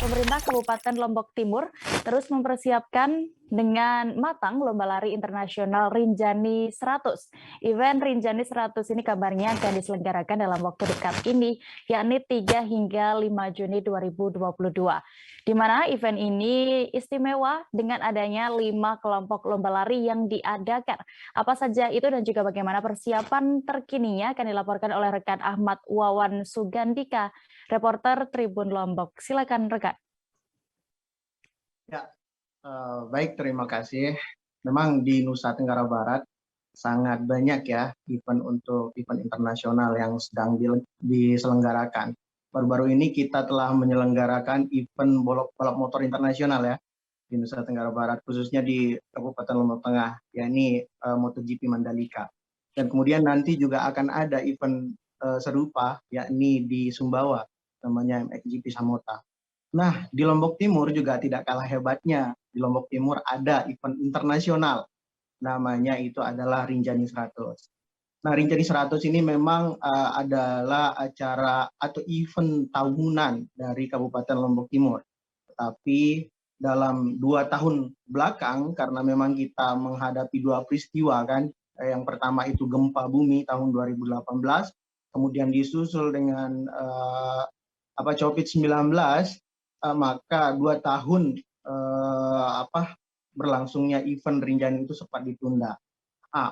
Pemerintah Kabupaten Lombok Timur terus mempersiapkan dengan matang lomba lari internasional Rinjani 100. Event Rinjani 100 ini kabarnya akan diselenggarakan dalam waktu dekat ini, yakni 3 hingga 5 Juni 2022. Di mana event ini istimewa dengan adanya 5 kelompok lomba lari yang diadakan. Apa saja itu dan juga bagaimana persiapan terkininya akan dilaporkan oleh rekan Ahmad Wawan Sugandika, reporter Tribun Lombok. Silakan rekan. Ya, baik, terima kasih. Memang di Nusa Tenggara Barat sangat banyak ya event internasional yang sedang diselenggarakan. Baru-baru ini kita telah menyelenggarakan event balap motor internasional ya di Nusa Tenggara Barat, khususnya di Kabupaten Lombok Tengah, yakni MotoGP Mandalika. Dan kemudian nanti juga akan ada event serupa, yakni di Sumbawa, namanya MXGP Samota. Nah, di Lombok Timur juga tidak kalah hebatnya. Di Lombok Timur ada event internasional, namanya itu adalah Rinjani 100. Nah, Rinjani 100 ini memang adalah acara atau event tahunan dari Kabupaten Lombok Timur. Tetapi dalam 2 tahun belakang, karena memang kita menghadapi 2 peristiwa kan, yang pertama itu gempa bumi tahun 2018, kemudian disusul dengan COVID-19, maka 2 tahun berlangsungnya event Rinjani itu sempat ditunda.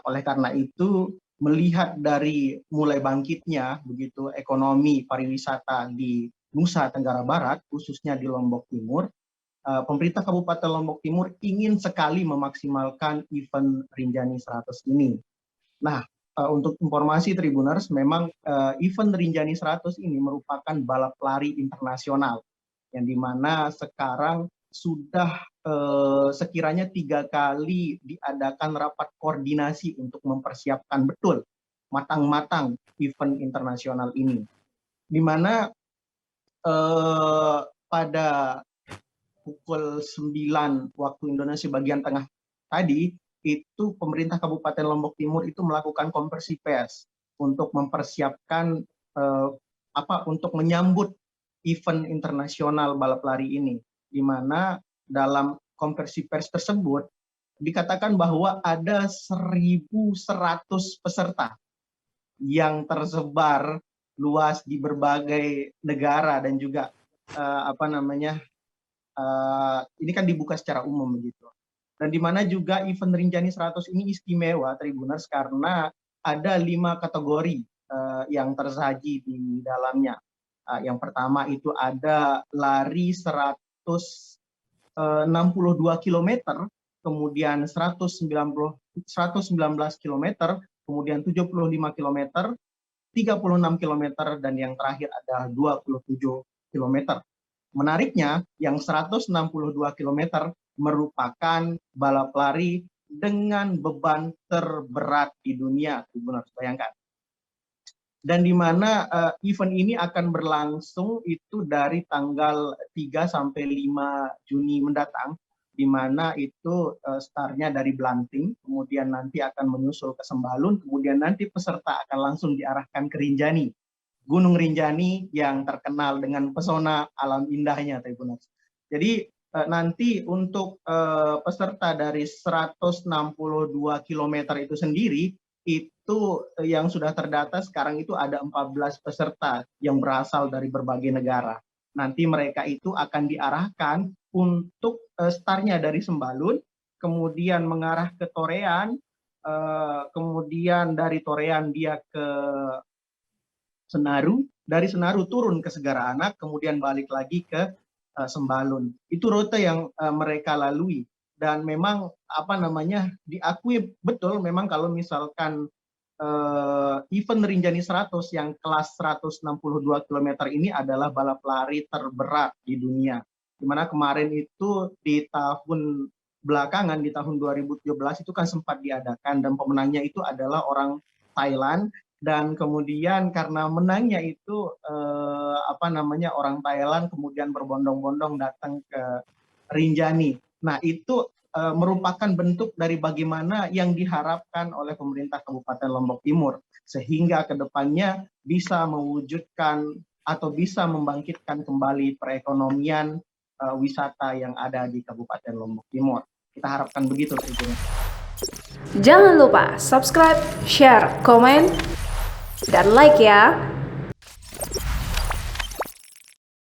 Oleh karena itu, melihat dari mulai bangkitnya begitu ekonomi pariwisata di Nusa Tenggara Barat, khususnya di Lombok Timur, pemerintah Kabupaten Lombok Timur ingin sekali memaksimalkan event Rinjani 100 ini. Nah, untuk informasi Tribuners, memang event Rinjani 100 ini merupakan balap lari internasional, yang dimana sekarang sudah sekiranya 3 kali diadakan rapat koordinasi untuk mempersiapkan betul matang-matang event internasional ini. Di mana pada pukul 9 waktu Indonesia bagian tengah tadi, itu pemerintah Kabupaten Lombok Timur itu melakukan konversi pers untuk mempersiapkan untuk menyambut event internasional balap lari ini, di mana dalam konversi pers tersebut dikatakan bahwa ada 1.100 peserta yang tersebar luas di berbagai negara dan juga ini kan dibuka secara umum begitu. Dan di mana juga event Rinjani 100 ini istimewa Tribuners karena ada 5 kategori yang tersaji di dalamnya. Yang pertama itu ada lari 162 km, kemudian 119 km, kemudian 75 km, 36 km, dan yang terakhir ada 27 km. Menariknya, yang 162 km merupakan balap lari dengan beban terberat di dunia, Ibu harus bayangkan. Dan di mana event ini akan berlangsung itu dari tanggal 3 sampai 5 Juni mendatang, di mana itu startnya dari Blanting, kemudian nanti akan menyusul ke Sembalun, kemudian nanti peserta akan langsung diarahkan ke Rinjani, Gunung Rinjani yang terkenal dengan pesona alam indahnya, Tribuners. Jadi nanti untuk peserta dari 162 km itu sendiri, itu yang sudah terdata sekarang itu ada 14 peserta yang berasal dari berbagai negara. Nanti mereka itu akan diarahkan untuk startnya dari Sembalun, kemudian mengarah ke Torean, kemudian dari Torean dia ke Senaru, dari Senaru turun ke Segara Anak, kemudian balik lagi ke Sembalun. Itu rute yang mereka lalui. Dan memang diakui betul memang kalau misalkan event Rinjani 100 yang kelas 162 km ini adalah balap lari terberat di dunia. Dimana kemarin itu di tahun belakangan, di tahun 2017 itu kan sempat diadakan dan pemenangnya itu adalah orang Thailand. Dan kemudian karena menangnya itu orang Thailand kemudian berbondong-bondong datang ke Rinjani. Nah, itu merupakan bentuk dari bagaimana yang diharapkan oleh pemerintah Kabupaten Lombok Timur, sehingga kedepannya bisa mewujudkan atau bisa membangkitkan kembali perekonomian wisata yang ada di Kabupaten Lombok Timur. Kita harapkan begitu tentunya. Jangan lupa subscribe, share, komen, dan like ya.